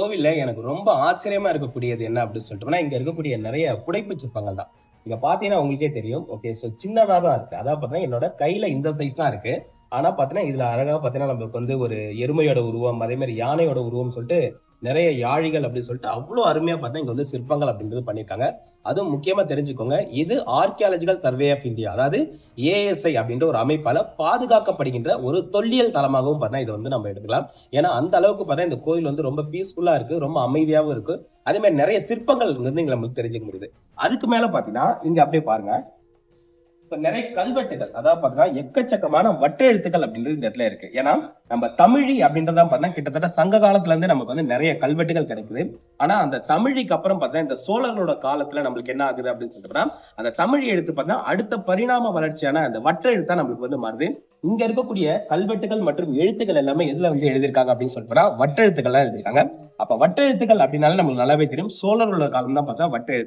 கோவில்ல எனக்கு ரொம்ப ஆச்சரியமா இருக்கக்கூடியது என்ன அப்படின்னு சொல்லிட்டோம்னா, இங்க இருக்கக்கூடிய நிறைய புடைப்புச் சிற்பங்கள் தான். இங்க பார்த்தீங்கன்னா உங்களுக்கே தெரியும். ஓகே. சின்னதா தான் இருக்கு. அதாவது பார்த்தீங்கன்னா, என்னோட கையில இந்த சைஸ் தான் இருக்கு. ஆனா பார்த்தீங்கன்னா, இதுல அழகா பார்த்தீங்கன்னா, நமக்கு வந்து ஒரு எருமையோட உருவம், அதே மாரி யானையோட உருவம் சொல்லிட்டு நிறைய யாழிகள் அப்படின்னு சொல்லிட்டு அவ்ளோ அருமையா பார்த்தீங்கன்னா, இங்க வந்து சிற்பங்கள் அப்படின்றது பண்ணியிருக்காங்க. அதுவும் முக்கியமா தெரிஞ்சுக்கோங்க. இது ஆர்க்கியாலஜிக்கல் சர்வே ஆஃப் இந்தியா. அதாவது ஏஎஸ்ஐ அப்படின்ற ஒரு அமைப்பால பாதுகாக்கப்படுகின்ற ஒரு தொல்லியல் தலமாகவும் பார்த்தீங்கன்னா, இத வந்து நம்ம எடுக்கலாம். ஏன்னா, அந்த அளவுக்கு பார்த்தீங்கன்னா, இந்த கோயில் வந்து ரொம்ப பீஸ்ஃபுல்லா இருக்கு. ரொம்ப அமைதியாவும் இருக்கு. அதே மாரி நிறைய சிற்பங்கள் இருந்து நம்மளுக்கு தெரிஞ்சுக்க முடியுது. அதுக்கு மேல பார்த்தீங்கன்னா, இங்க அப்படியே பாருங்க. நிறைய கல்வெட்டுகள் அதாவது பாத்தீங்கன்னா எக்கச்சக்கமான வட்டெழுத்துக்கள் அப்படின்றது இந்த இடத்துல இருக்கு. ஏன்னா நம்ம தமிழி அப்படின்றதான் பார்த்தீங்கன்னா கிட்டத்தட்ட சங்க காலத்துல இருந்து நமக்கு வந்து நிறைய கல்வெட்டுகள் கிடைக்குது. ஆனா அந்த தமிழிக்கு அப்புறம் பார்த்தீங்கன்னா இந்த சோழர்களோட காலத்துல நம்மளுக்கு என்ன ஆகுது அப்படின்னு சொல்லிட்டு அந்த தமிழ் எழுத்து பார்த்தீங்கன்னா அடுத்த பரிணாம வளர்ச்சியான அந்த வட்ட எழுத்தா நம்மளுக்கு வந்து மாறுது. இங்க இருக்கக்கூடிய கல்வெட்டுகள் மற்றும் எழுத்துக்கள் எல்லாமே எதுல வந்து எழுதியிருக்காங்க அப்படின்னு சொல்லிட்டு வட்டெழுத்துக்கள் தான் எழுதியிருக்காங்க. அப்ப வட்டெழுத்துக்கள் அப்படின்னாலே நம்மளுக்கு நல்லாவே தெரியும். சோழர்களோட காலம் தான் பார்த்தா வட்டெழுத்து.